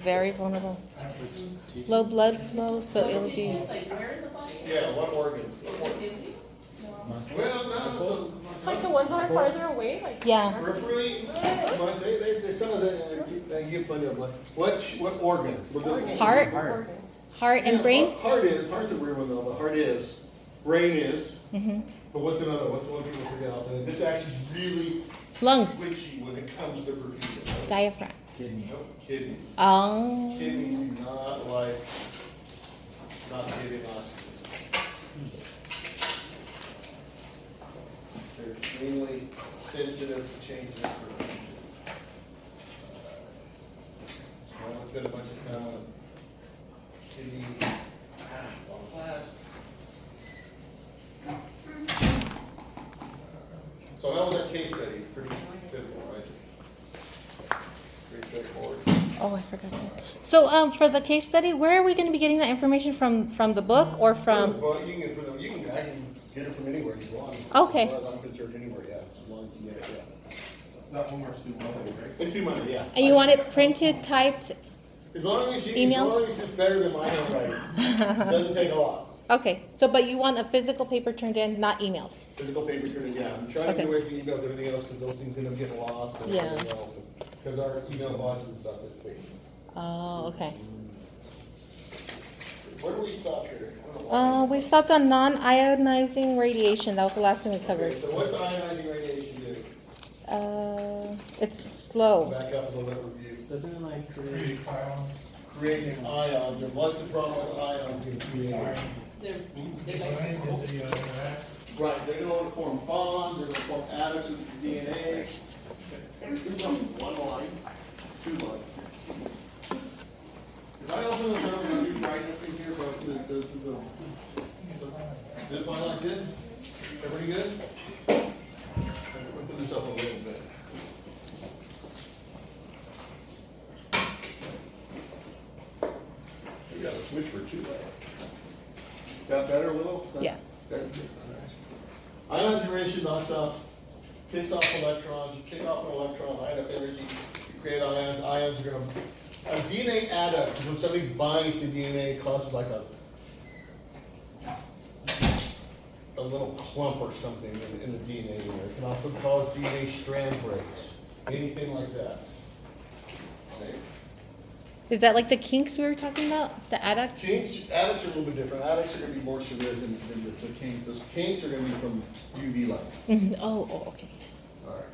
very vulnerable. Low blood flow, so it'll be. Yeah, what organ? Well, no, Like the ones that are farther away, like Yeah. periphery, but they, some of them, they give plenty of blood. What organ? Heart, organs. heart and brain. Heart's a weird one though, but heart is. Brain is. Mm-hmm. But what's the one people forget out there? This actually really Lungs, twitchy when it comes to perfusion. Right? diaphragm. Nope, kidneys. Oh. Kidneys do not like, not giving oxygen. They're extremely sensitive to changes in perfusion. Well, it's got a bunch of kind of kidney, long class. So how was that case study? Pretty typical, right? Pretty straightforward. Oh, I forgot to. So, for the case study, where are we going to be getting that information from the book or from? Well, you can get it from, you can actually get it from anywhere you want. Okay. As far as I'm concerned, anywhere, yeah, as long as you get it, yeah. That one works too well, right? It's 2 months, yeah. And you want it printed, typed? As long as you, Emailed? as long as it's better than my handwriting. Doesn't take a lot. Okay. So, but you want a physical paper turned in, not emailed. Physical paper turning, yeah. I'm trying to Okay. get away from emails and everything else because those things end up getting lost. And Yeah. everything else. Because our email boxes and stuff is big. Oh, okay. Where do we stop here? I don't know. We stopped on non-ionizing radiation. That was the last thing we covered. Okay, so what's ionizing radiation do? It's slow. Back up a little bit, review. Doesn't it like Creating ions. Creating ions, and what's the problem with ions being created? Right, they're gonna form bonds, they're gonna form atoms with the DNA. One line, 2 lines. If I open this up and I do writing up in here, but this line like this, everybody good? Open this up a little bit. You gotta switch for 2 lines. Got better a little? Yeah. Better. Ionization knocks off, kicks off electrons, you kick off an electron, light up energy, you create ions, ions are gonna, a DNA adduct, when something binds to DNA, it causes like a little clump or something in the DNA in there. It can also cause DNA strand breaks, anything like that. Okay? Is that like the kinks we were talking about? The adduct? Kinks, addicts are a little bit different. Addicts are gonna be more severe than the kinks. Those kinks are gonna be from UV light. Mm-hmm. Oh, okay. Alright.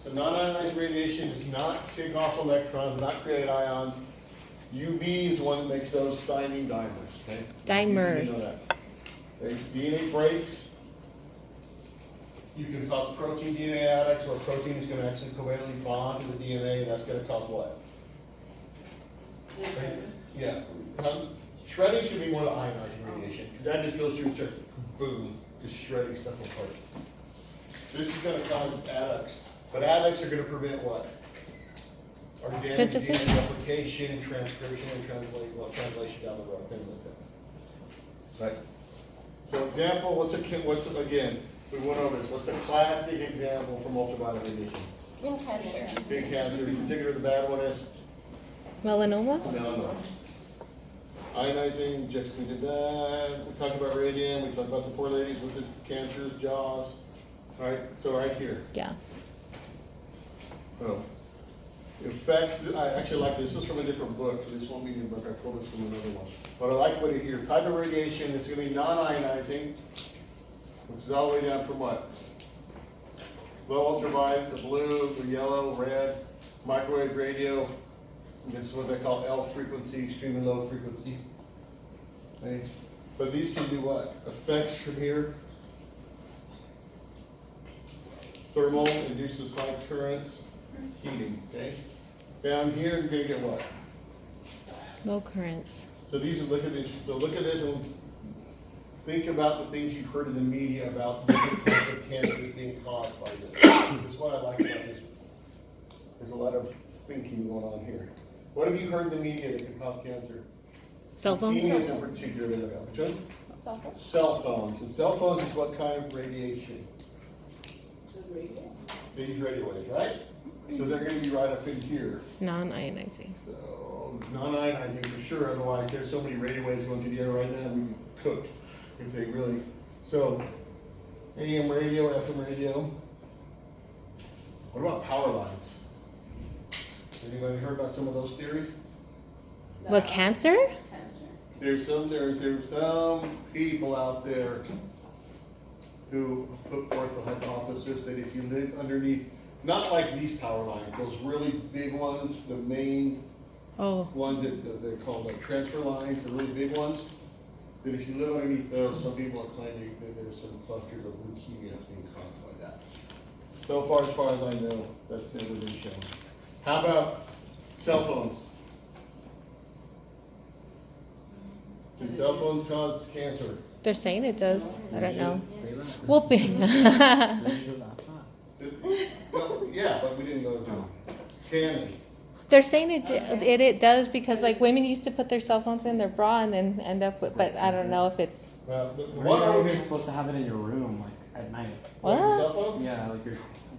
So non-ionized radiation does not kick off electrons, does not create ions. UV is the one that makes those stymine dimers, okay? Dimers. You know that. Okay, DNA breaks. You can cause protein DNA addicts, where protein is gonna actually covalently bond to the DNA, and that's gonna cause what? Yeah. Shredding should be more the ionizing radiation, because that just goes through, just boom, just shredding stuff apart. This is gonna cause adducts, but adducts are gonna prevent what? Organic Synthesis? DNA replication, transcription, and translation down the road, things like that. Right? So example, again, we went over this, what's the classic example for ultraviolet radiation? Skin cancer. Skin cancer, in particular the bad one is Melanoma? melanoma. Ionizing, Jackson did that, we talked about radium, we talked about the poor ladies with the cancers, jaws, right? So right here. Yeah. Oh. Effects, I actually like this is from a different book, so this won't be in the book, I pulled this from another one. But I like what it here, type of radiation, it's gonna be non-ionizing, which is all the way down from what? Low ultraviolet, the blue, the yellow, red, microwave radio, and this is what they call L frequency, extremely low frequency. Okay? But these can do what? Effects from here. Thermal induces high currents, heating, okay? Down here, you're gonna get what? Low currents. So these are, look at this, and think about the things you've heard in the media about different types of cancers being caused by this. That's what I like about this. There's a lot of thinking going on here. What have you heard in the media that can cause cancer? Cell phones? Leukemia in particular. Which one? Cell phone. Cell phones. And cell phones is what kind of radiation? These radio waves, right? So they're gonna be right up in here. Non-ionizing. So, non-ionizing for sure, otherwise there's so many radio waves going through the air right now, we'd be cooked if they really, so, AM radio, FM radio. What about power lines? Anybody heard about some of those theories? What, cancer? There's some people out there who put forth the hypothesis that if you live underneath, not like these power lines, those really big ones, the main Oh, ones that they're called like transfer lines, the really big ones, that if you live underneath those, some people are claiming that there's some clusters of leukemia being caused by that. So far as I know, that's never been shown. How about cell phones? Do cell phones cause cancer? they're saying it does. I don't know. Whooping. Well, yeah, but we didn't go to can they? They're saying it does because like women used to put their cell phones in their bra and then end up with, but I don't know if it's. Well, the Or one you're argument. even supposed to have it in your room, like at night. What, your cell What? phone? Yeah, like you're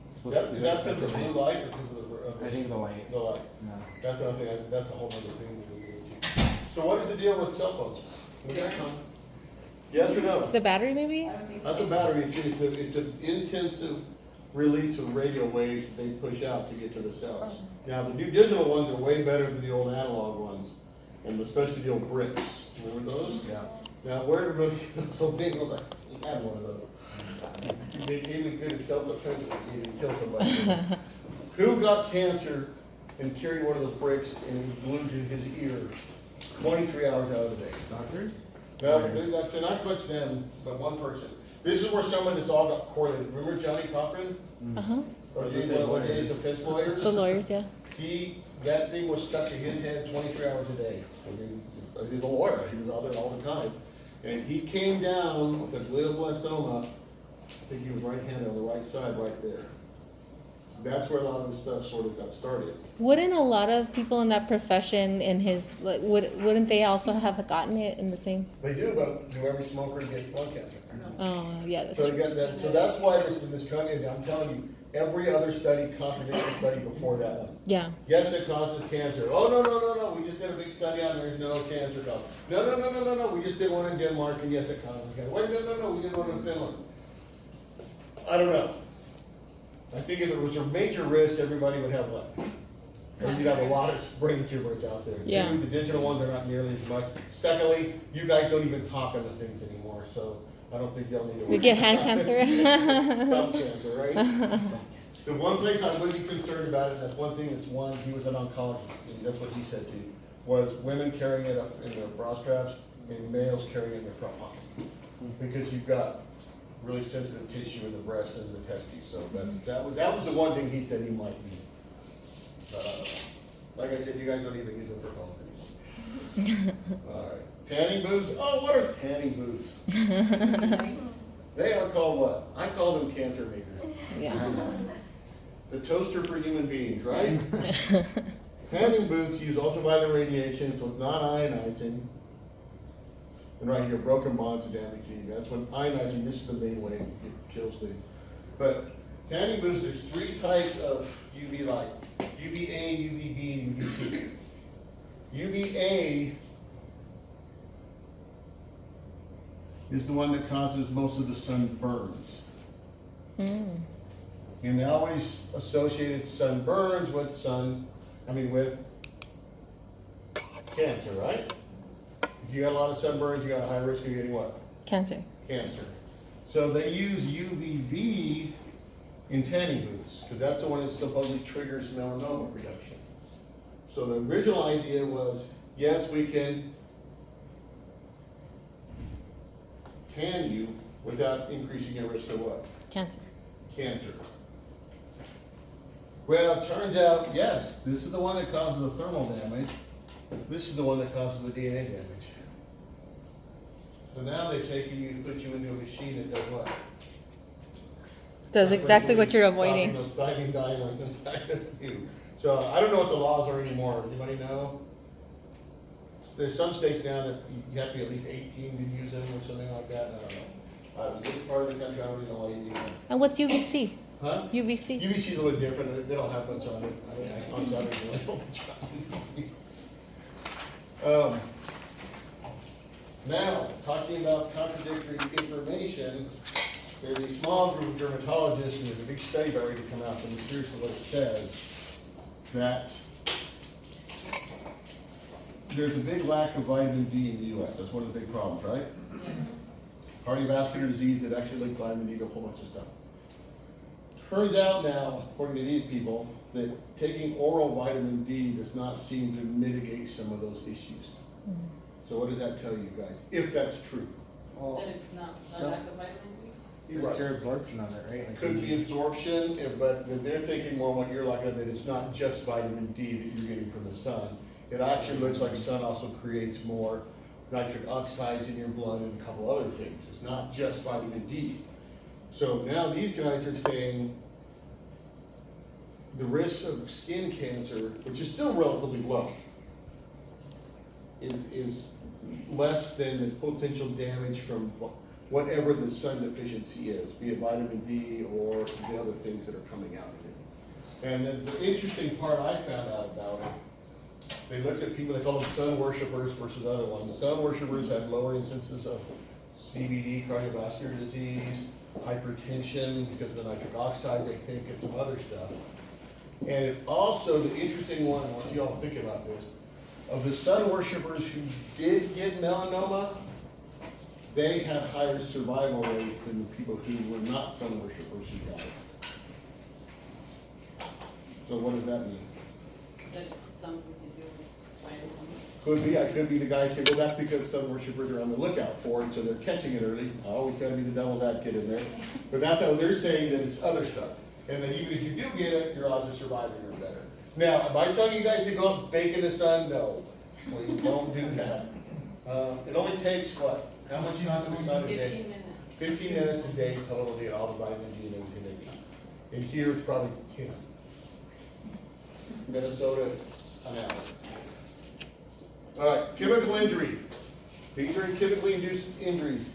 supposed That's, to. is that because of the blue light or because of the? I think the light. The light. No. That's another thing, that's a whole other thing we need to get into. So what is the deal with cell phones? Yes or no? The battery maybe? Not the battery, it's an intensive release of radio waves that they push out to get to the cells. Now, the new digital ones are way better than the old analog ones, and especially the old bricks. Remember those? Yeah. Now, where did those so big? I was like, he had one of those. They gave me good at self-defense, you didn't kill somebody. Who got cancer and carried one of those bricks and it was glued to his ear 23 hours out of the day? Doctors? No, they're not so much them, but one person. This is where some of this all got correlated. Remember Johnny Cochran? Uh-huh. Or What does it one say, of lawyers? Danny's defense lawyers? The lawyers, yeah. That thing was stuck to his head 23 hours a day. I mean, he was a lawyer, he was out there all the time. And he came down with a glioblastoma, I think he was right-handed on the right side, right there. That's where a lot of this stuff sort of got started. Wouldn't a lot of people in that profession in his like wouldn't they also have gotten it in the same? They do, but do every smoker get lung cancer? Oh yeah, that's So you true. got that, so that's why this country, I'm telling you, every other study contradicts the study before that one. Yeah. Yes, it causes cancer. Oh, no, we just did a big study on there's no cancer cause. No, we just did one in Denmark and yes, it causes cancer. Wait, no, we did one in Finland. I don't know. I think if it was a major risk, everybody would have what? And you'd have a lot of brain tumors out there. Yeah. Two, the digital ones are not nearly as much. Secondly, you guys don't even talk on the things anymore, so I don't think y'all need to. We get hand cancer. Thumb cancer, right? The one place I would be concerned about it, that's one thing, that's one, he was an oncologist, and that's what he said to you, was women carrying it up in their bra straps and males carrying it in their front pocket. Because you've got really sensitive tissue in the breast and the testes, so that was the one thing he said he might need. Like I said, you guys don't even use them for phones anymore. All right, tanning booths, oh, what are tanning booths? They are called what? I call them cancer makers. Yeah. The toaster for human beings, right? Tanning booths use ultraviolet radiation, so it's not ionizing. And right here, broken bonds are damaging. That's when ionizing, this is the main way it kills things. But tanning booths, there's three types of UV light. UVA, UVB, and UVC. UVA is the one that causes most of the sunburns. And they always associated sunburns with with cancer, right? If you got a lot of sunburns, you got a high risk of getting what? Cancer. Cancer. So they use UVB in tanning booths, because that's the one that supposedly triggers melanoma production. So the original idea was, yes, we can tan you without increasing your risk of what? Cancer. Cancer. Well, it turns out, yes, this is the one that causes the thermal damage. This is the one that causes the DNA damage. So now they've taken you and put you into a machine that does what? Does exactly what you're avoiding. Those thymine diamonds inside of you. So I don't know what the laws are anymore. Anybody know? There's some states now that you have to be at least 18 to use them or something like that. I don't know. This part of the country, I don't even know why you need them. And what's UVC? Huh? UVC. UVC is a little different, they don't have much on it. I mean, I'm sorry, they don't have much on UVC. Now, talking about contradictory information, there's a small group of dermatologists, and there's a big study about ready to come out, and here's what it says, that there's a big lack of vitamin D in the US. That's one of the big problems, right? Cardiovascular disease that actually links vitamin D to a whole bunch of stuff. Turns out now, according to these people, that taking oral vitamin D does not seem to mitigate some of those issues. So what does that tell you guys, if that's true? Well, Then it's not a lack of vitamin D? Right. it's your absorption of it, right? It Like could when be you- absorption, but they're thinking more what you're like, that it's not just vitamin D that you're getting from the sun. It actually looks like the sun also creates more nitric oxides in your blood and a couple other things. It's not just vitamin D. So now these guys are saying the risk of skin cancer, which is still relatively low, is less than the potential damage from whatever the sun deficiency is, be it vitamin D or the other things that are coming out of it. And then the interesting part I found out about it, they looked at people, they call them sun worshipers versus other ones. Sun worshipers had lower instances of CVD, cardiovascular disease, hypertension, because of the nitric oxide, they think, and some other stuff. And it also, the interesting one, I want you all to think about this, of the sun worshipers who did get melanoma, they had higher survival rates than the people who were not sun worshipers who died. So what does that mean? That's something to do with vitamin Could be, I could be the guy saying, well, that's because sun worshipers are on the lookout for it, so they're catching it early. I always gotta be the devil's advocate in there. But that's how they're saying that it's other stuff. And that even if you do get it, your odds of surviving are better. Now, am I telling you guys to go out and bake in the sun? No. Well, you don't do that. It only takes what? How much time in the sun a D. day? 15 minutes. 15 minutes a day total to get all the vitamin D and everything they need. And here it's probably 10. Minnesota, an hour. All right, chemical injury. These are chemically induced injuries.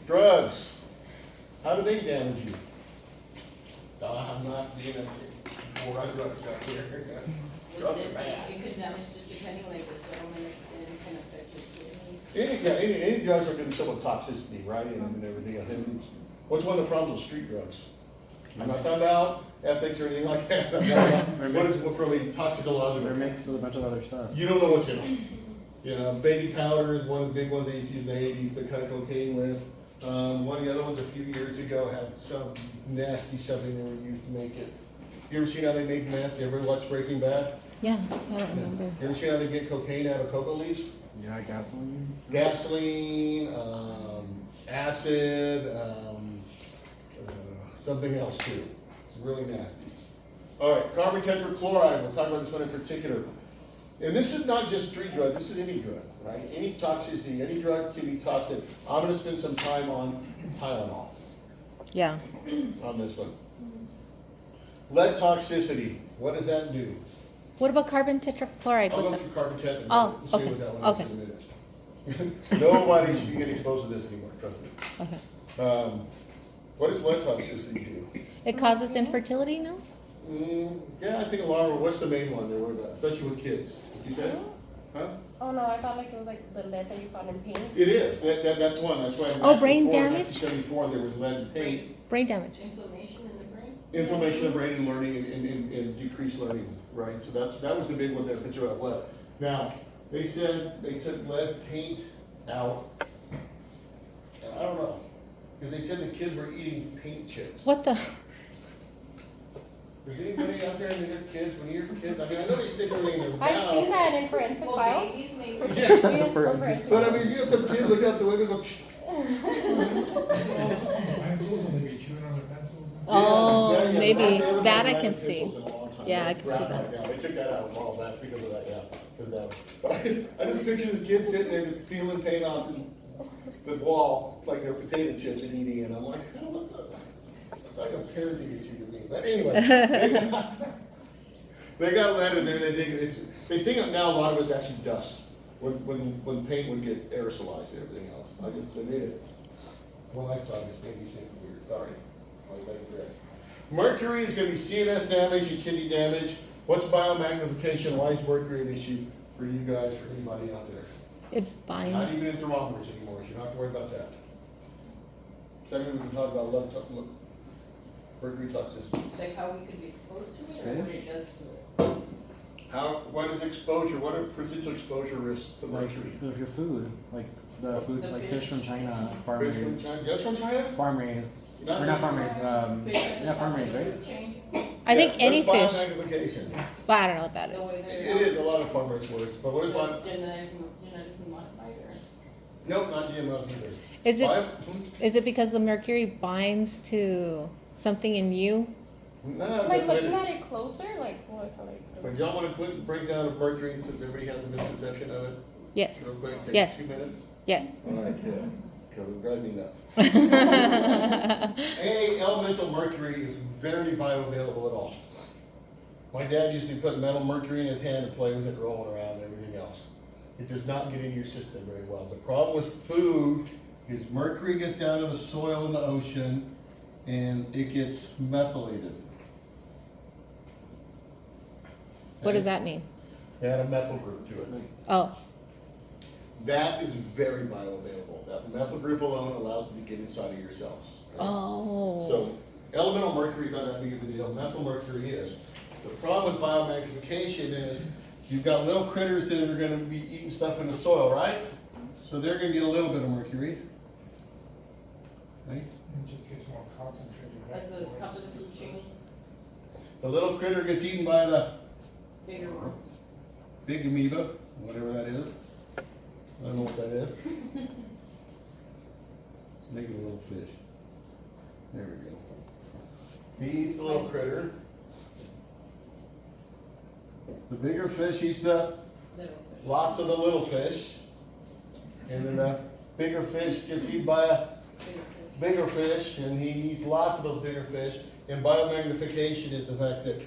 Drugs. How do they damage you? I'm not being a war on drugs out here. Drugs are This, bad. it could damage just depending, like the settlement and can affect your kidneys. Any drugs are gonna be somewhat toxicity, right, and everything else. And what's one of the problems with street drugs? I'm not found out ethics or anything like that. What is, what's really They're toxicological? mixed with a bunch of other stuff. You don't know what's in them. You know, baby powder is one of the big ones they used in the 80s to cut cocaine with. One of the other ones a few years ago had some nasty something they were used to make it. You ever seen how they make meth? You ever watch Breaking Bad? Yeah, I don't remember. You ever seen how they get cocaine out of cocoa leaves? Yeah, gasoline. Gasoline, acid, something else too. It's really nasty. All right, carbon tetrachloride, we'll talk about this one in particular. And this is not just street drug, this is any drug, right? Any toxicity, any drug can be toxic. I'm gonna spend some time on Tylenol Yeah. on this one. Lead toxicity, what does that do? What about carbon tetrachloride? I'll What's go that? through carbon tetrachloride. Oh, We'll stay okay, with that one okay. in a minute. Nobody should be getting exposed to this anymore, trust me. Okay. What does lead toxicity do? It causes infertility, no? Yeah, I think a lot of, what's the main one they're worried about, especially with kids? You said? Huh? Oh no, I thought like it was like the lead that you found in paint. It is, that's one, that's why. Oh, brain before, damage? 1974, there was lead in paint, Brain damage. Inflammation in the brain? inflammation of the brain and learning and decreased learning, right? So that was the big one, that picture of lead. Now, they said they took lead paint out, and I don't know, because they said the kids were eating paint chips. What the? Is anybody out there and their kids, when you're kids, I mean, I know they stick everything in their mouth. I've seen that in forensic Well, files. babies maybe. Yeah, Forensic. But I mean, you know, some kids look out the window and go, "Psh." Pencils, and they be chewing on their pencils and stuff. Oh, Yeah, yeah, maybe. they haven't That I had can pencils see. in a long time. Yeah, I That's can see right that. now. They took that out a while back because of that, yeah. Because that, but I just picture the kids sitting there just peeling paint off the wall like they're potato chips and eating it. I'm like, oh, what the? It's like a parenting issue to me. But anyway, they got lead in there. They think now a lot of it's actually dust. When paint would get aerosolized and everything else. I just admit it. When I saw this made me think weird. Sorry. I digress. Mercury is gonna be CNS damage and kidney damage. What's biomagnification? Why is mercury an issue for you guys, for anybody out there? It Not binds. even in thermometers anymore, so you don't have to worry about that. Second, we can talk about mercury toxicity. Like how we could be exposed to it or what it does to us. What is exposure, what are potential exposure risks to Like, mercury? if your food, like the food, The like fish. fish from China, farm Fish from raised. China, just from China? Farm raised. Not Or not farm raised, Fish at yeah, the farm top of raised, the right? food chain. I think Yeah, any what's fish, biomagnification? but I don't know what that The is. way It they're is, a lot of farmers words, but what is genetically modified or? nope, not GMOs either. Is it, Bio- is it because the mercury binds to something in you? No, Like but, looking at it closer, like what, but y'all wanna put, break down the mercury since everybody has a misconception of it, Yes, real quick, take Yes. 2 minutes? yes. All right, yeah, because it drives me nuts. Elemental mercury is very bioavailable at all. My dad used to put metal mercury in his hand and play with it, rolling around and everything else. It does not get into your system very well. The problem with food is mercury gets down to the soil in the ocean and it gets methylated. What does that mean? Add a methyl group to it. Oh, That is very bioavailable. That methyl group alone allows it to get inside of your cells. oh. So elemental mercury is not that big of a deal. Methyl mercury is. The problem with biomagnification is you've got little critters that are gonna be eating stuff in the soil, right? So they're gonna get a little bit of mercury. Right? It just gets more concentrated. As the top of the food chain, The little critter gets eaten by the bigger one. big amoeba, whatever that is. I don't know what that is. Let's make it a little fish. There we go. He eats the little critter. The bigger fish eats the Little fish. lots of the little fish. And then the bigger fish gets eaten by a Bigger fish. bigger fish, and he eats lots of those bigger fish. And biomagnification is the fact that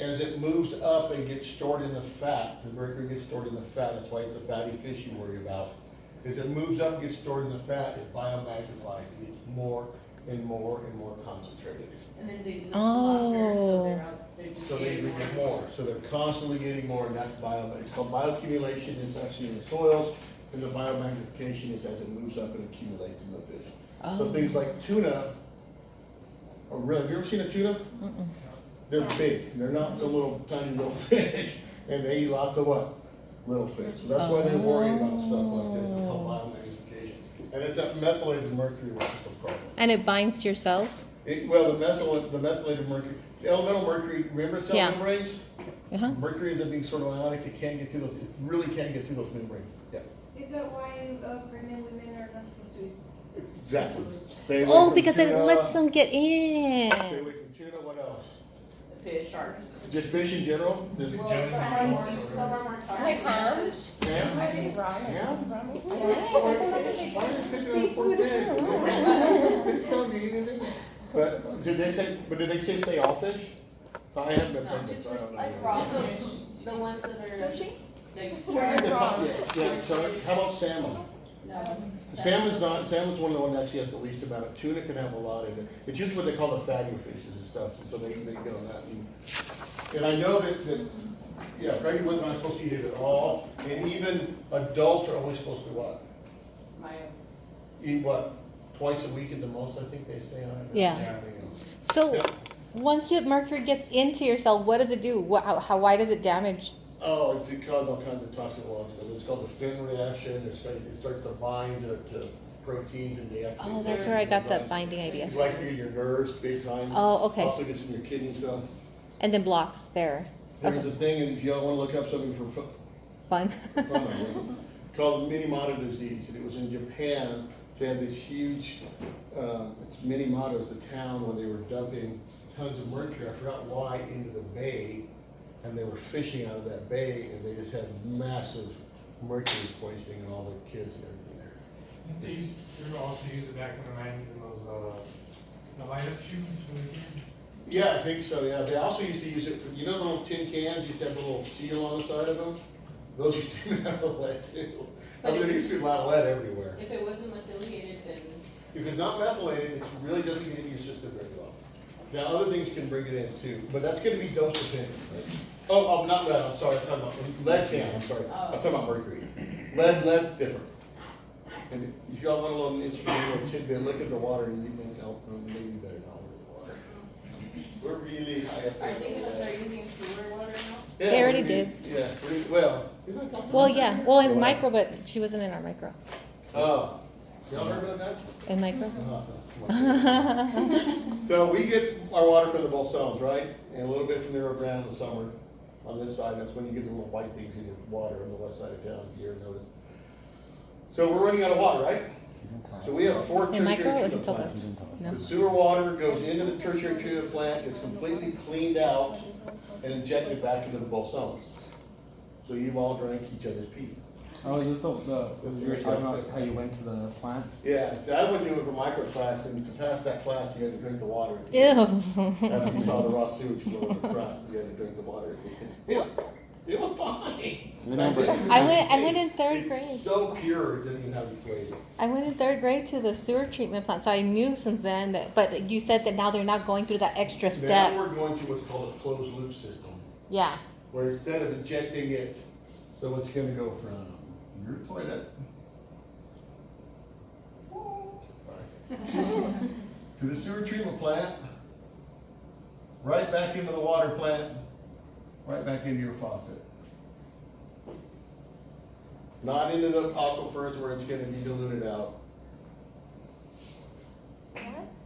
as it moves up and gets stored in the fat, the mercury gets stored in the fat, that's why it's the fatty fish you worry about. As it moves up and gets stored in the fat, it biomagnifies, it gets more and more and more concentrated. And then they live Oh. longer, so they're out, they're just So they getting get more, so they're constantly getting more, and that's it's called bioaccumulation, it's actually in the soils, and the biomagnification is as it moves up and accumulates in the fish. So Oh. things like tuna, oh really, have you ever seen a tuna? They're big, they're not some little tiny little fish, and they eat lots of what? Little fish, so that's why they worry about stuff like this, it's called biomagnification. And it's that methylated mercury which is the problem. And it binds to your cells? Well, the methylated mercury, the elemental mercury, remember cell Yeah. membranes? Uh-huh. Mercury ends up being sort of ionic, it can't get through those, it really can't get through those membranes. Yeah, Is that why pregnant women are not supposed to? exactly. Stay away Oh, from because it tuna, lets them get Stay in. away from tuna, what else? The fish, sharks. Just fish in general? It's a Just- Well, gentleman's some sport. of them are toxic. like ham? Ham? I think ramen. Ham? Ramen? Why are you picking on poor pig? Pigs don't eat anything. But did they say stay all fish? I haven't been No, pregnant, just so I don't know. like raw fish, the ones that are. Sushi? Like, Yeah, so how about salmon? no. Salmon's one of the ones that actually has the least amount of, tuna can have a lot in it. It's usually what they call the fattier fishes and stuff, and so they get on that. And I know that, pregnant women aren't supposed to eat it at all, and even adults are only supposed to what? Mild. Eat what, twice a week at the most, I think they say on it. Yeah. Everything else. So, Yeah. once mercury gets into your cell, what does it do? Why does it damage? Oh, it's because all kinds of toxicological, it's called the Finn reaction, it starts to bind to proteins and they Oh, that's where I got that binding idea. It's like in your nerves, big time. Oh, okay. Also gets in your kidneys, so. And then blocks there. There's Okay. a thing, and if you wanna look up something for Fun. fun, I guess, called Minimoto disease, and it was in Japan. They had this huge, it's Minimoto's the town, when they were dumping tons of mercury, I forgot why, into the bay, and they were fishing out of that bay, and they just had massive mercury poisoning in all the kids and everything there. They used to also use it back in the 90s in those, the light up shoes for the kids. Yeah, I think so, yeah. They also used to use it for, you know the little tin cans, used to have a little seal on the side of them? Those used to have a lead too. I mean, there used to be a lot of lead everywhere. If it wasn't methylated, then If it's not methylated, it really doesn't get into your system very well. Now, other things can bring it in too, but that's gonna be dose dependent. Oh, not lead, I'm sorry, I'm talking about, lead can, I'm sorry, I'm talking about mercury. Lead's different. And if y'all want a little interesting little tidbit, look at the water and you can help, maybe you better not with the water. We're really high up there. Are they gonna start using sewer water now? Yeah, They already we- did. Yeah, well. you're not talking Well, about yeah, that? well, in Well, micro, but she wasn't in our micro. Oh, y'all heard about that? In micro? So we get our water from the Bolsones, right? And a little bit from the Rio Grande in the summer. On this side, that's when you get the little white things in your water on the west side of town, if you ever notice. So we're running out of water, right? So we have 4 In micro, tertiary or he treatment told plants. us? No. The sewer water goes into the tertiary treatment plant, it's completely cleaned out and injected back into the Bolsones. So you've all drank each other's pee. Oh, is this the you were talking about how you went to the plant? Yeah, so I went to a micro class, and to pass that class, you had to drink the water. Ew. After you saw the raw sewage flow in the front, you had to drink the water. It was fine. Remember- I went in third grade. It's so pure, it didn't even have any flavor. I went in third grade to the sewer treatment plant, so I knew since then that, but you said that now they're not going through that extra Now step. we're going to what's called a closed loop system, Yeah. where instead of injecting it, so it's gonna go from your toilet to the sewer treatment plant, right back into the water plant, right back into your faucet. Not into the aquifers where it's gonna be diluted out.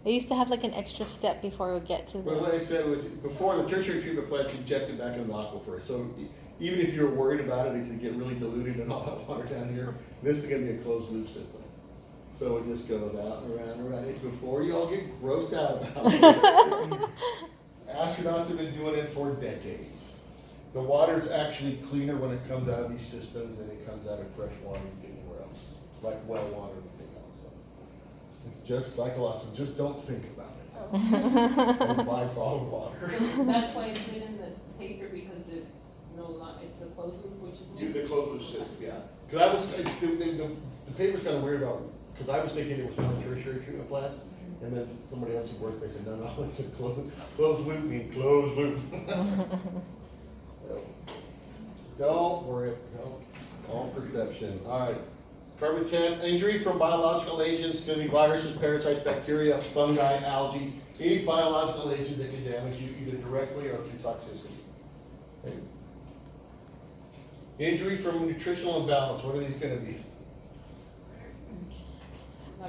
They used to have like an extra step before we get to Well, the. what I said was, before the tertiary treatment plant's injected back into the aquifer, so even if you're worried about it, it could get really diluted and all that water down here, this is gonna be a closed loop system. So it just goes out and around and around, it's before you all get grossed out about it. Astronauts have been doing it for decades. The water's actually cleaner when it comes out of these systems than it comes out of fresh water anywhere else, like well water and everything else. So it's just psychological, just don't think about it. Don't buy bottled water. So that's why it's been in the paper, because it's it's a closed loop, which is Do new. the closed loop system, yeah. Cause the paper's kinda weird about, cause I was thinking it was one tertiary treatment plant, and then somebody else at work, they said, no, it's a closed loop, mean closed loop. Don't worry, all perception, alright. Carbon 10, injury from biological agents, can be viruses, parasites, bacteria, fungi, algae, any biological agent that can damage you either directly or through toxicity. Okay. Injury from nutritional imbalance, what are these gonna be?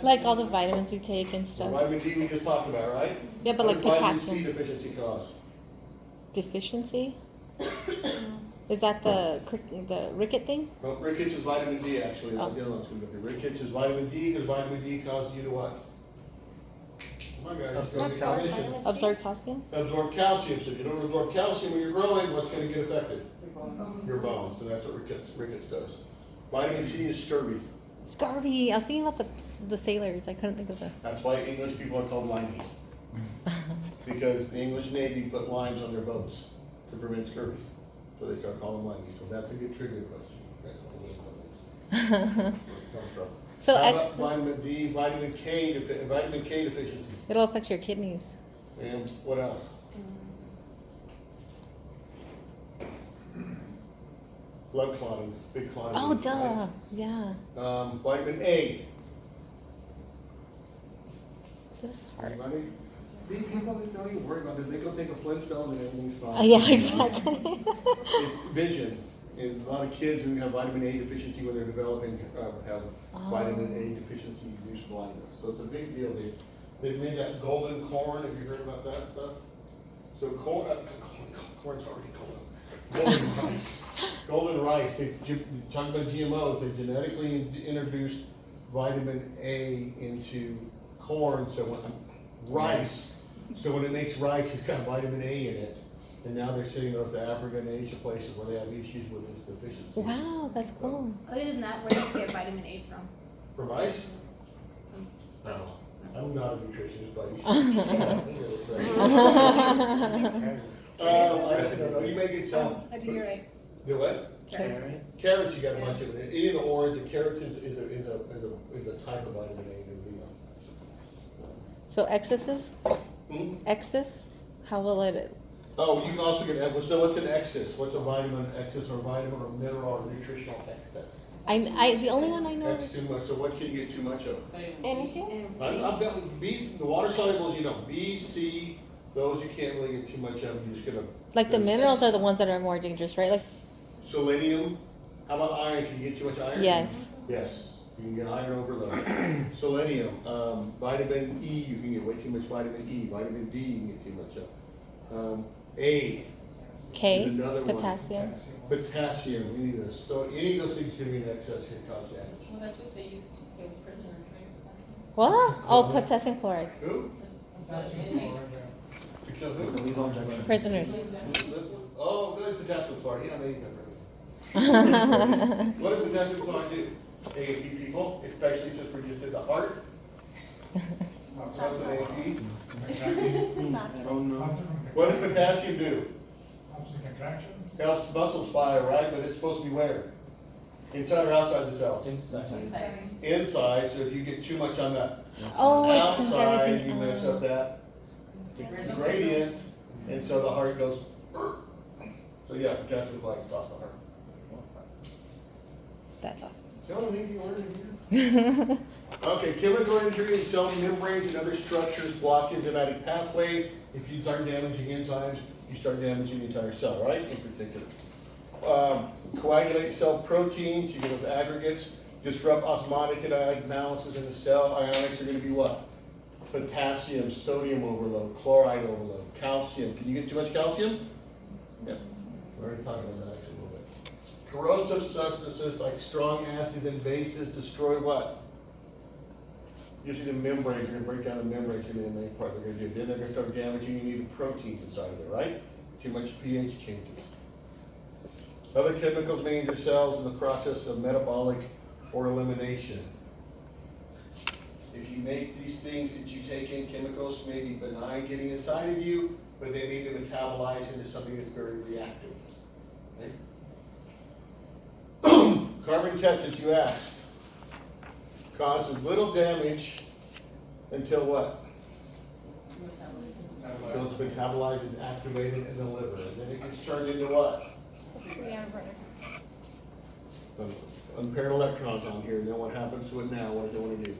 Like all the vitamins we take and stuff. Vitamin D we just talked about, right? Yeah, but What like does vitamin C potassium deficiency cause? deficiency. Is that the ricket thing? Well, rickets is vitamin D, actually, that's Oh. the other one's gonna be. Rickets is vitamin D, because vitamin D causes you to what? Oh my God, it's gonna be Absorb calcium. vitamin C. Absorb calcium? Absorb calcium, so if you don't absorb calcium when you're growing, what's gonna get affected? Your bones, so that's what rickets does. Vitamin C is scurvy, Scurvy. I was thinking about the sailors. I couldn't think of the. that's why English people are called limeys. Because the English Navy put limes on their boats to prevent scurvy, so they start calling them limeys, so that's a good trivia question. That's where it comes from. So How about excess- vitamin D, vitamin K deficiency, It'll affect your kidneys. and what else? Blood clotting, big clotting. Oh, right? duh. Yeah. Vitamin A. This is hard. Anybody? People don't even worry about it, they go take a Flintstone and everything's fine. Oh, yeah, exactly. It's vision, and a lot of kids who have vitamin A deficiency when they're developing, have vitamin A deficiency induced blindness, so it's a big deal. They've made that golden corn, have you heard about that stuff? So corn's already golden. Golden rice, golden rice, talking about GMOs, they genetically introduced vitamin A into corn, so rice, so when it makes rice, it's got vitamin A in it. And now they're sending those to Africa and Asia places where they have issues with this deficiency. Wow, that's cool. Other than that, where do you get vitamin A from? For rice? I don't know. I'm not a nutritionist, but I don't know, you may get some. I think you're right. The what? Carrots. Carrots, you got a bunch of it. Any of the orange, the carrots is a type of vitamin A. So excesses? Hmm? Excess? How will it, Oh, you can also get, so what's an excess? What's a vitamin excess or vitamin or mineral or nutritional excess? the only one I know That's is, too much, so what can you get too much of? anything? I'm betting B, the water solubles, you know, B, C, those you can't really get too much of, you're just gonna. Like the minerals are the ones that are more dangerous, right? Like, Selenium, how about iron? Can you get too much iron? yes. Yes, you can get iron overload. Selenium, vitamin E, you can get way too much vitamin E. Vitamin D, you can get too much of. A, K, There's another one. potassium. potassium, any of those. So any of those things can be in excess can cause damage. Well, that's what they used to kill prisoners, right? What? Oh, potassium chloride. Who? Potassium Inmates. chloride, yeah. To kill who? The lethal injection. Prisoners. Oh, good potassium chloride, yeah, maybe never. What does potassium chloride do? AFP people, especially since we're just in the heart. Stops an AFP. Oh, no. What does potassium do? Helps in contractions. Helps muscles fire, right? But it's supposed to be where? Inside or outside the cells? Inside. Inside, so if you get too much on that Oh, it sends outside, everything you mess out. up that gradient, and so the heart goes. So yeah, potassium chloride stops the heart. That's awesome. See all the things you learned here? Okay, chemical injury in cell membranes and other structures block enzymatic pathways. If you start damaging enzymes, you start damaging the entire cell, right? In particular. Coagulate cell proteins, you get those aggregates, disrupt osmotic analysis in the cell. Ionics are gonna be what? Potassium, sodium overload, chloride overload, calcium. Can you get too much calcium? Yeah, we're already talking about that actually a little bit. Corrosive substances like strong acids and bases destroy what? Usually the membrane, you're gonna break down the membranes, you're gonna make part they're gonna do. Then they're gonna start damaging any of the proteins inside of it, right? Too much pH changes. Other chemicals may injure cells in the process of metabolic or elimination. If you make these things that you take in, chemicals may be benign getting inside of you, but they need to metabolize into something that's very reactive. Okay? Carbon tests that you asked causes little damage until what? Until it's metabolized and activated in the liver, and then it gets turned into what? Some unpaired electrons on here, and then what happens to it now? What does it want to do?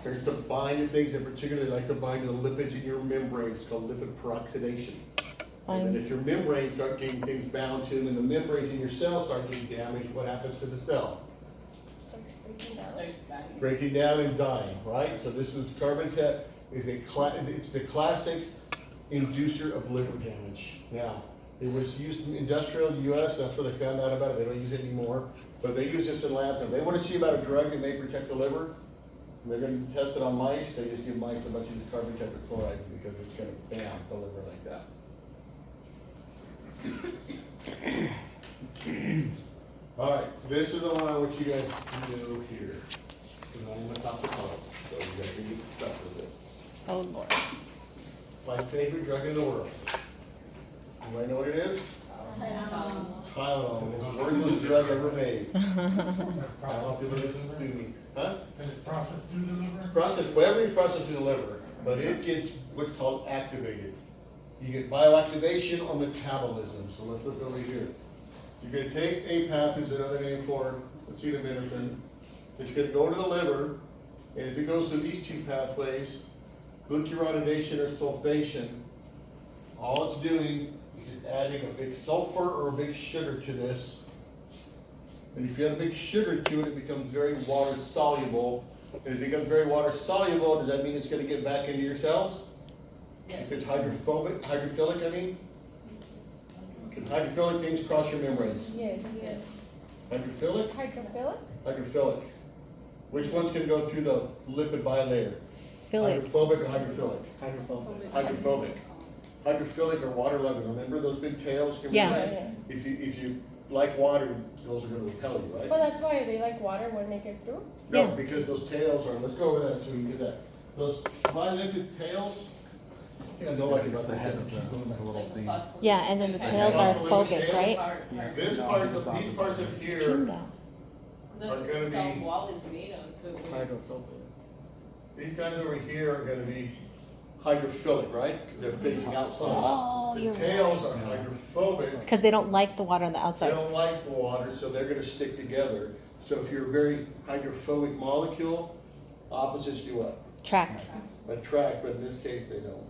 There's to bind to things, and particularly like to bind to the lipids in your membrane. It's called lipid peroxidation. And then if your membranes start getting things bound to them, and the membranes in your cell start getting damaged, what happens to the cell? Breaking down and dying, right? So this is carbon tet is it's the classic inducer of liver damage. Now, it was used in industrial US, that's where they found out about it. They don't use it anymore, but they use this in labs. If they want to see about a drug that may protect the liver, and they're going to test it on mice, they just give mice a bunch of this carbon tetrachloride because it's going to bam the liver like that. All right, this is the one I want you guys to do here. Because I'm gonna top the column, so you guys can get stuff with this. Oh, Lord. My favorite drug in the world. Anybody know what it is? Tylenol. It's the worst drug ever made. Processed through the liver. Huh? And it's processed through the liver? Processed, well, everything's processed through the liver, but it gets what's called activated. You get bioactivation or metabolism. So let's look over here. You're gonna take APAP, is another name for acetaminophen. It's gonna go to the liver, and if it goes through these two pathways, glucuronidation or sulfation, all it's doing is just adding a big sulfur or a big sugar to this. And if you add a big sugar to it, it becomes very water soluble. And if it becomes very water soluble, does that mean it's gonna get back into your cells? If it's hydrophilic, I mean? Can hydrophilic things cross your membranes? Yes. Hydrophilic? Hydrophilic? Hydrophilic. Which one's gonna go through the lipid bilayer? Philic. Hydrophobic or hydrophilic? Hydrophobic. Hydrophobic. Hydrophilic or water loving. Remember those big tails? Can we- Yeah. If you like water, those are gonna repel you, right? Well, that's why they like water when they get through. No, Yeah. because those tails are, let's go over that so we can get that. Those bilipid tails, I think I don't like about the head. Like a little thing. Yeah, and then the tails are focused, right? Yeah. This No, part, it's these parts opposite. up here Chinga. That's are what gonna the cell be- wall is made of, so. Hydrophobic. These guys over here are gonna be hydrophilic, right? They're facing outside. Oh, The you're tails are hydrophobic. Because they don't like the water on the They outside. don't like the water, so they're gonna stick together. So if you're a very hydrophobic molecule, opposites do what? Tract. Attract, but in this case, they don't.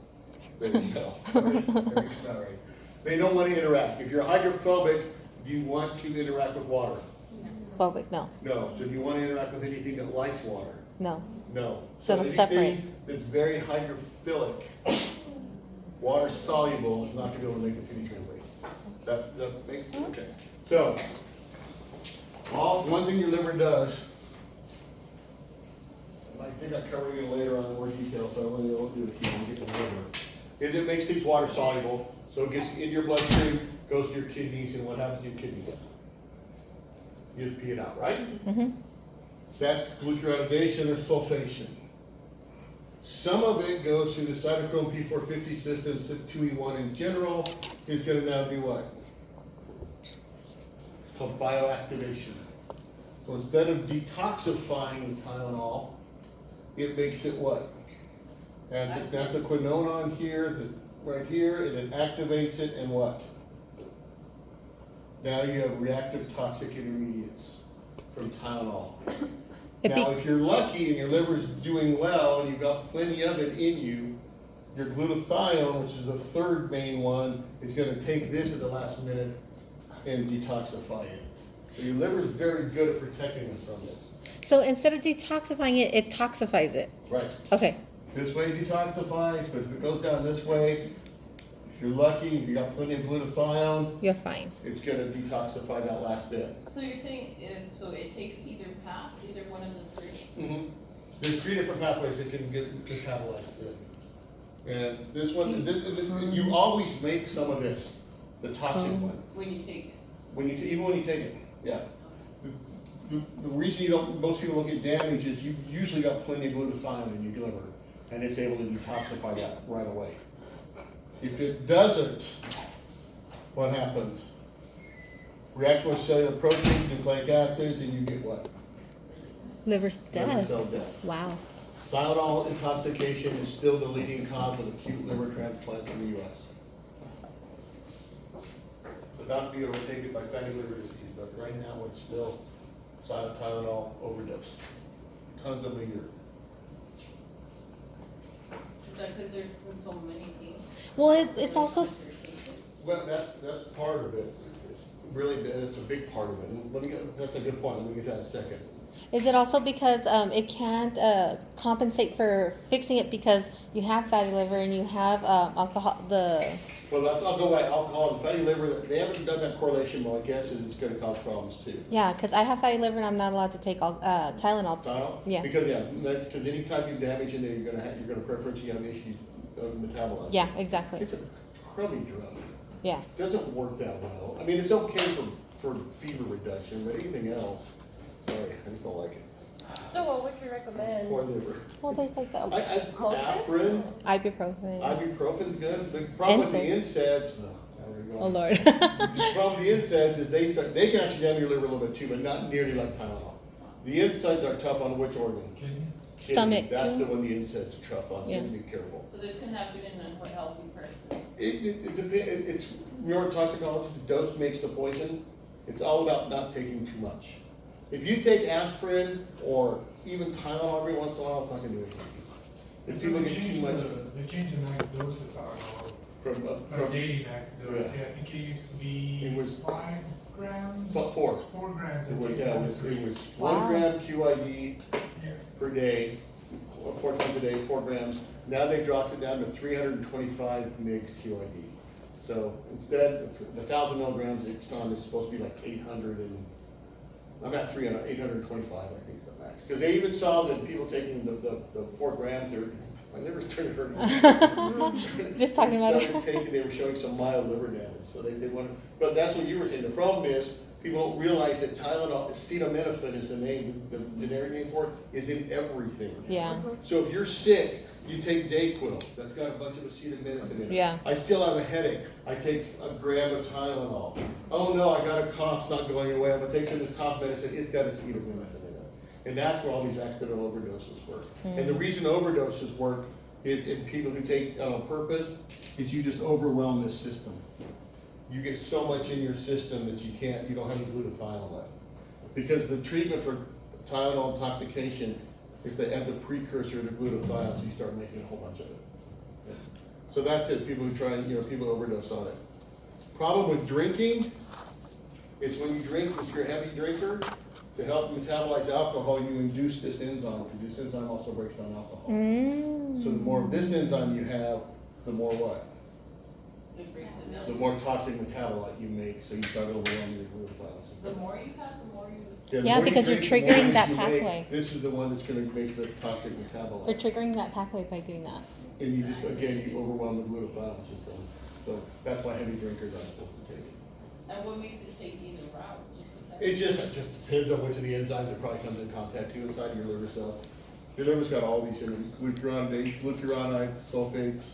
They repel. Sorry, that's not right. They don't want to interact. If you're hydrophobic, do you want to interact with water? Phobic, no, No. So do you want to interact with anything that likes water? no. No. So it'll anything that's very hydrophilic, water soluble, is not going to be able to make it through these membranes. That makes sense? Okay. So, one thing your liver does, and I think I covered it later on in more detail, so I really won't do it here, we'll get to the liver, is it makes things water soluble, so it gets in your bloodstream, goes to your kidneys, and what happens to your kidneys? You just pee it out, right? Mm-hmm. That's glucuronidation or sulfation. Some of it goes through the cytochrome P450 system, 2E1 in general, is gonna now do what? It's called bioactivation. So instead of detoxifying the Tylenol, it makes it what? Adds this natural quinone here, right here, and it activates it, and what? Now you have reactive toxic intermediates from Tylenol. Now, if you're lucky and your liver's doing well and you've got plenty of it in you, your glutathione, which is the third main one, is gonna take this at the last minute and detoxify it. So your liver is very good at protecting us from this. So instead of detoxifying it, it toxifies it. Right. Okay. This way it detoxifies, but if it goes down this way, if you're lucky, if you got plenty of glutathione, You're fine. it's gonna detoxify that last bit. So you're saying so it takes either path, either one of the three? Mm-hmm. There's 3 different pathways that can get metabolized through. And this one, you always make some of this, the toxic one, When you take it? even when you take it, yeah. The reason most people don't get damaged is you usually got plenty of glutathione in your liver, and it's able to detoxify that right away. If it doesn't, what happens? React with cellular proteins, nucleic acids, and you get what? Liver Liver death. cell death. Wow. Tylenol intoxication is still the leading cause of acute liver transplants in the U.S. So not to be overtaken by fatty liver disease, but right now it's still Tylenol overdose. Tons of them a year. Is that because there's been so many things? Well, it's also, Well, that's part of it. It's really, it's a big part of it. And that's a good point. Let me get to that in a second. is it also because it can't compensate for fixing it because you have fatty liver and you have alcohol, Well, I'll go by alcohol and fatty liver. They haven't done that correlation, but I guess it's going to cause problems too. yeah, because I have fatty liver and I'm not allowed to take Tylenol. Tylenol? Yeah. Because because anytime you damage in there, you're gonna preferentially have issues of metabolizing. Yeah, exactly. It's a crummy drug. Yeah. Doesn't work that well. I mean, it's okay for fever reduction, but anything else, sorry, I just don't like it. So what would you recommend? Poor liver. Well, there's like the Aspirin, ibuprofen. ibuprofen's good. The problem with the NSAIDs, there we go. Oh Lord. The problem with the NSAIDs is they can actually damage your liver a little bit too, but not nearly like Tylenol. The NSAIDs are tough on which organ? Kidney? Stomach, Kidneys. That's too. the one the NSAIDs are tough on, so you Yeah. have to be careful. So this can happen in a healthy person? It depends, it's neurotoxicology, the dose makes the poison. It's all about not taking too much. If you take aspirin or even Tylenol every once in a while, it's not gonna do anything. If people get too much They changed the max dose of Tylenol. from Daily max dose, Yeah. yeah, I think it used to be It was 5 grams? about 4. 4 grams. It I was, think, yeah, on it was three. 1 Wow. gram QID Yeah. per day, 4 times a day, 4 grams. Now they dropped it down to 325 mg QID. So instead, the 1,000 milligrams each time is supposed to be like 800 and, I'm not 300, 825, I think is the max. Because they even saw that people taking the 4 grams, my liver's turning hurt. Just talking about it. They were showing some mild liver damage, so they wanted, but that's what you were saying. The problem is, people don't realize that Tylenol, acetaminophen is the name, the generic name for it, is in everything. Yeah. So if you're sick, you take Dayquil, that's got a bunch of acetaminophen in it. Yeah. I still have a headache, I take a gram of Tylenol. Oh no, I got a cough, it's not going away, I'm gonna take some of this cough medicine, it's got acetaminophen in it. And that's where all these accidental overdoses work. And the reason overdoses work in people who take it on purpose, is you just overwhelm this system. You get so much in your system that you don't have any glutathione left. Because the treatment for Tylenol intoxication is they add the precursor to glutathione, so you start making a whole bunch of it. Yeah. So that's it, people who try, people overdose on it. Problem with drinking is when you drink, if you're a heavy drinker, to help metabolize alcohol, you induce this enzyme, because this enzyme also breaks down alcohol. So the more of this enzyme you have, the more what? It breaks it The down. more toxic metabolite you make, so you start overwhelming your glutathione. The more you have, the more you. The Yeah, more you because you're drink, the more triggering this that you make, pathway. This is the one that's gonna make the toxic They're metabolite. triggering that pathway by doing that. And you just, again, you overwhelm the glutathione system. So that's why heavy drinkers aren't supposed to take it. And what makes it take either route? Just because. It just depends on which of the enzymes it probably comes in contact to inside your liver cell. Your liver's got all these different glucuronides, sulfates,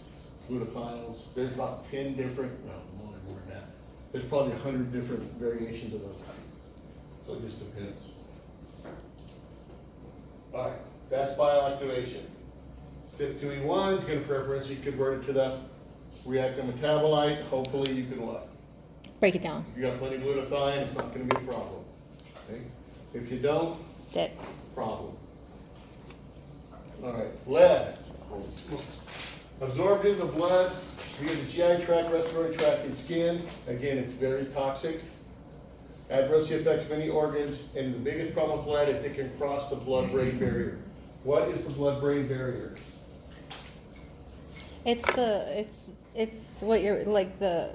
glutathiones. There's about 10 different, no, more than that. There's probably 100 different variations of those. So it just depends. All right, that's bioactivation. Step 2E1 is going to preferentially convert it to that reactive metabolite. Hopefully you can what? Break it down. You got plenty of glutathione, it's not going to be a problem. Okay? If you don't, Dead. problem. All right, lead. Absorbed in the blood via the GI tract, respiratory tract, and skin. Again, it's very toxic. Adversely affects many organs, and the biggest problem with lead is it can cross the blood-brain barrier. What is the blood-brain barrier? It's what you're like the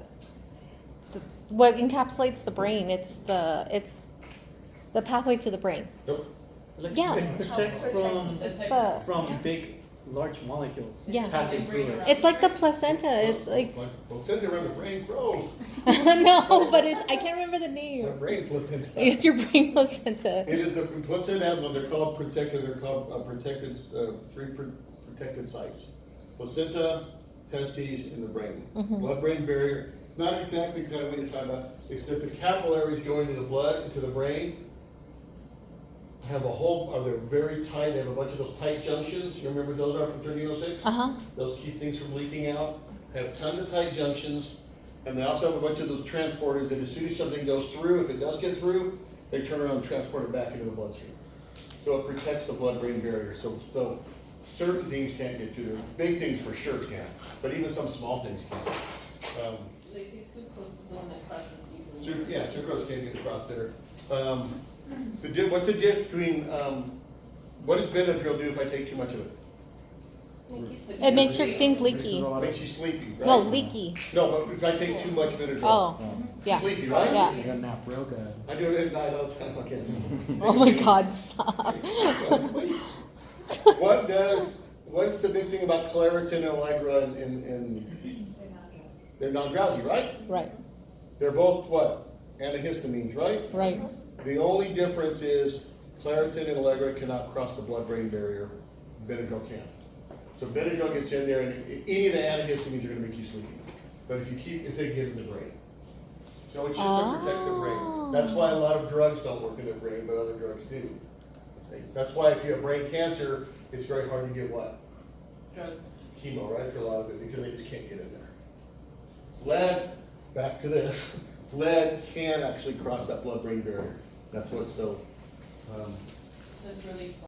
what encapsulates the brain. It's the pathway to the brain. Nope. Like Yeah. it protects The- from big, large molecules Yeah. passing through it. It's like the placenta. It's like Placenta around the brain grows. no, but I can't remember the The name. brain placenta. It's your brain placenta. It is the placenta has what they're called protected. They're called three protected sites: placenta, testes, and the brain. Blood-brain barrier. It's not exactly kind of what you're talking about. It's that the capillaries going to the blood into the brain have a whole. They're very tight. They have a bunch of those tight junctions. You remember what those are from 1306? Uh-huh. Those keep things from leaking out. Have tons of tight junctions, and they also have a bunch of those transporters that as soon as something goes through, if it does get through, they turn around and transport it back into the bloodstream. So it protects the blood-brain barrier. So certain things can't get to there. Big things for sure can, but even some small things can. They say sucrose is the one that crosses easily. Yeah, sucrose can't get across there. What's the difference between, what does Benadryl do if I take too much of it? It makes your things Mixes leaky. a lot of- Makes you sleepy, right? No, leaky. No, but if I take too much Benadryl. Oh, yeah. Sleepy, right? Yeah. You're gonna nap real good. I do it at night all the time, okay. Oh my God! Stop. What's the big thing about Claritin and Allegra and they're non-drowsy, right? Right. They're both what? Antihistamines, right? Right. The only difference is Claritin and Allegra cannot cross the blood-brain barrier. Benadryl can. So Benadryl gets in there, and any of the antihistamines are going to make you sleepy. But if they get in the brain. So it's just to protect the brain. That's why a lot of drugs don't work in the brain, but other drugs do. That's why if you have brain cancer, it's very hard to get what? Drugs. Chemo, right, for a lot of it, because they just can't get in there. Lead, back to this, lead can actually cross that blood-brain barrier. That's what's so, So it's really small.